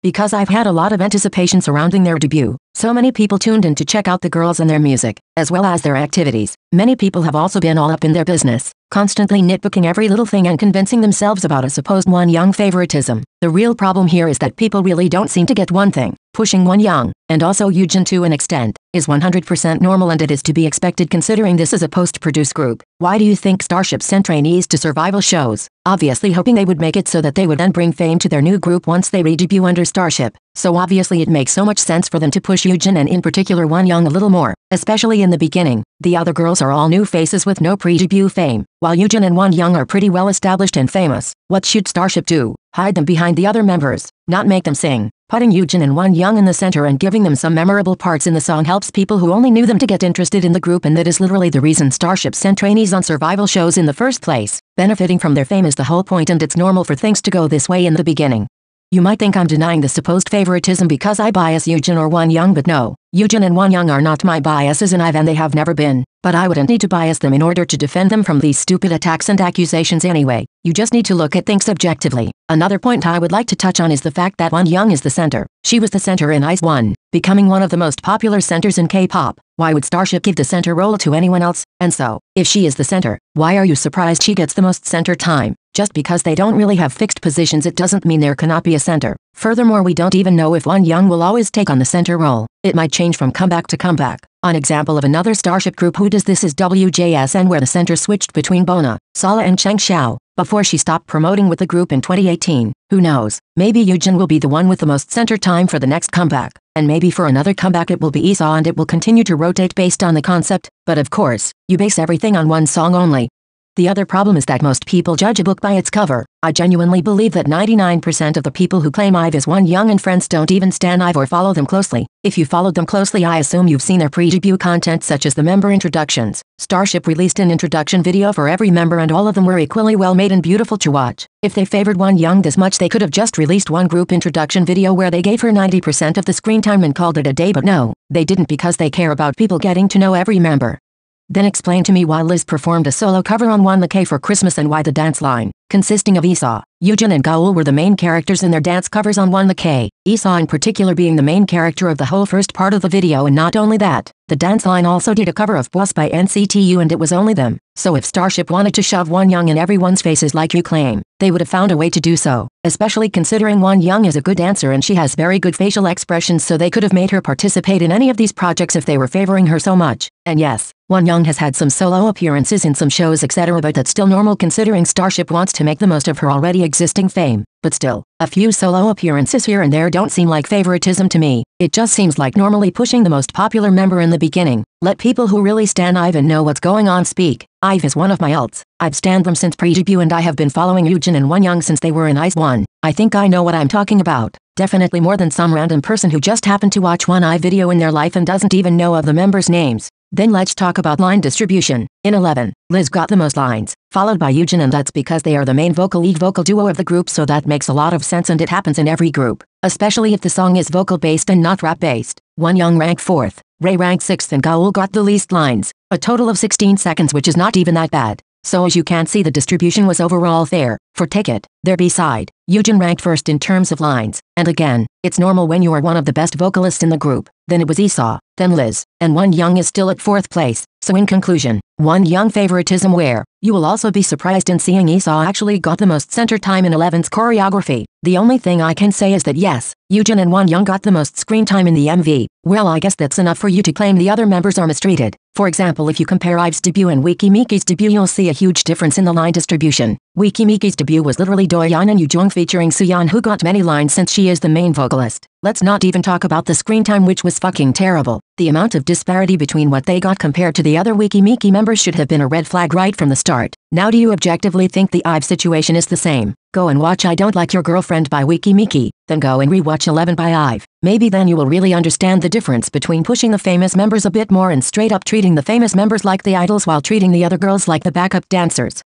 Because I've had a lot of anticipation surrounding their debut. So many people tuned in to check out the girls and their music, as well as their activities. Many people have also been all up in their business, constantly nitpicking every little thing and convincing themselves about a supposed Wonyoung favoritism. The real problem here is that people really don't seem to get one thing. Pushing Wonyoung, and also Yujin to an extent, is 100% normal, and it is to be expected considering this is a post-produced group. Why do you think Starship sent trainees to survival shows? Obviously hoping they would make it so that they would then bring fame to their new group once they re-debut under Starship. So obviously it makes so much sense for them to push Yujin and in particular Wonyoung a little more, especially in the beginning. The other girls are all new faces with no pre-debut fame, while Yujin and Wonyoung are pretty well established and famous. What should Starship do? Hide them behind the other members, not make them sing. Putting Yujin and Wonyoung in the center and giving them some memorable parts in the song helps people who only knew them to get interested in the group, and that is literally the reason Starship sent trainees on survival shows in the first place. Benefiting from their fame is the whole point, and it's normal for things to go this way in the beginning. You might think I'm denying the supposed favoritism because I bias Yujin or Wonyoung, but no. Yujin and Wonyoung are not my biases in IVE, and they have never been. But I wouldn't need to bias them in order to defend them from these stupid attacks and accusations anyway. You just need to look at things objectively. Another point I would like to touch on is the fact that Wonyoung is the center. She was the center in IVE 1, becoming one of the most popular centers in K-pop. Why would Starship give the center role to anyone else? And so, if she is the center, why are you surprised she gets the most center time? Just because they don't really have fixed positions, it doesn't mean there cannot be a center. Furthermore, we don't even know if Wonyoung will always take on the center role. It might change from comeback to comeback. An example of another Starship group who does this is WJSN, where the center switched between Bona, Sala and Cheng Xiao, before she stopped promoting with the group in 2018. Who knows? Maybe Yujin will be the one with the most center time for the next comeback. And maybe for another comeback it will be Esau, and it will continue to rotate based on the concept. But of course, you base everything on one song only. The other problem is that most people judge a book by its cover. I genuinely believe that 99% of the people who claim IVE is Wonyoung and friends don't even stan IVE or follow them closely. If you followed them closely, I assume you've seen their pre-debut content such as the member introductions. Starship released an introduction video for every member, and all of them were equally well made and beautiful to watch. If they favored Wonyoung this much, they could have just released one group introduction video where they gave her 90% of the screen time and called it a day, but no, they didn't, because they care about people getting to know every member. Then explain to me why Liz performed a solo cover on One the K for Christmas, and why the dance line, consisting of Esau, Yujin and Gaul, were the main characters in their dance covers on One the K, Esau in particular being the main character of the whole first part of the video. And not only that, the dance line also did a cover of Boss by NCTU, and it was only them. So if Starship wanted to shove Wonyoung in everyone's faces like you claim, they would have found a way to do so, especially considering Wonyoung is a good dancer and she has very good facial expressions, so they could have made her participate in any of these projects if they were favoring her so much. And yes, Wonyoung has had some solo appearances in some shows etc., but that's still normal considering Starship wants to make the most of her already existing fame. But still, a few solo appearances here and there don't seem like favoritism to me. It just seems like normally pushing the most popular member in the beginning. Let people who really stan IVE and know what's going on speak. IVE is one of my ults. I've stanned them since pre-debut, and I have been following Yujin and Wonyoung since they were in IVE 1. I think I know what I'm talking about. Definitely more than some random person who just happened to watch one IVE video in their life and doesn't even know of the members' names. Then let's talk about line distribution. In 11, Liz got the most lines, followed by Yujin, and that's because they are the main lead vocal duo of the group, so that makes a lot of sense, and it happens in every group, especially if the song is vocal-based and not rap-based. Wonyoung ranked 4th, Ray ranked 6th, and Gaul got the least lines, a total of 16 seconds, which is not even that bad. So as you can see, the distribution was overall fair. For Take It, their B-side, Yujin ranked 1st in terms of lines, and again, it's normal when you are one of the best vocalists in the group. Then it was Esau, then Liz, and Wonyoung is still at 4th place. So in conclusion, Wonyoung favoritism where? You will also be surprised in seeing Esau actually got the most center time in 11's choreography. The only thing I can say is that yes, Yujin and Wonyoung got the most screen time in the MV. Well, I guess that's enough for you to claim the other members are mistreated. For example, if you compare IVE's debut and Wiki Miki's debut, you'll see a huge difference in the line distribution. Wiki Miki's debut was literally Doyeon and Yujin featuring Suyeon, who got many lines since she is the main vocalist. Let's not even talk about the screen time, which was fucking terrible. The amount of disparity between what they got compared to the other Wiki Miki members should have been a red flag right from the start. Now do you objectively think the IVE situation is the same? Go and watch I Don't Like Your Girlfriend by Wiki Miki, then go and rewatch 11 by IVE. Maybe then you will really understand the difference between pushing the famous members a bit more and straight up treating the famous members like the idols while treating the other girls like the backup dancers.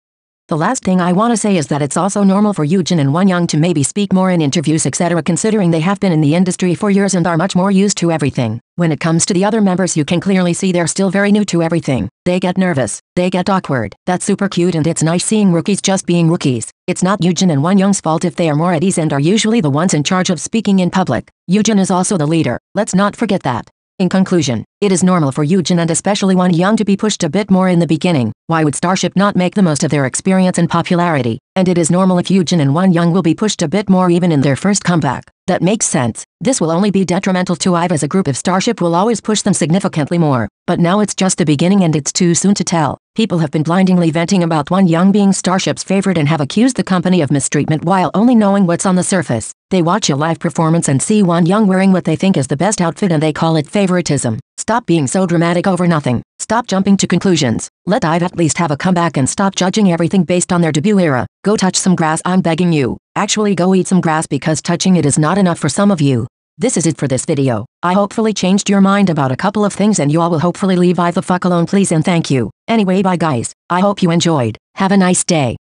The last thing I want to say is that it's also normal for Yujin and Wonyoung to maybe speak more in interviews etc., considering they have been in the industry for years and are much more used to everything. When it comes to the other members, you can clearly see they're still very new to everything. They get nervous, they get awkward. That's super cute, and it's nice seeing rookies just being rookies. It's not Yujin and Wonyoung's fault if they are more at ease and are usually the ones in charge of speaking in public. Yujin is also the leader, let's not forget that. In conclusion, it is normal for Yujin and especially Wonyoung to be pushed a bit more in the beginning. Why would Starship not make the most of their experience and popularity? And it is normal if Yujin and Wonyoung will be pushed a bit more even in their first comeback. That makes sense. This will only be detrimental to IVE as a group if Starship will always push them significantly more. But now it's just the beginning and it's too soon to tell. People have been blindingly venting about Wonyoung being Starship's favorite and have accused the company of mistreatment while only knowing what's on the surface. They watch a live performance and see Wonyoung wearing what they think is the best outfit and they call it favoritism. Stop being so dramatic over nothing. Stop jumping to conclusions. Let IVE at least have a comeback and stop judging everything based on their debut era. Go touch some grass, I'm begging you. Actually go eat some grass because touching it is not enough for some of you. This is it for this video. I hopefully changed your mind about a couple of things and you all will hopefully leave IVE the fuck alone please and thank you. Anyway bye guys. I hope you enjoyed. Have a nice day.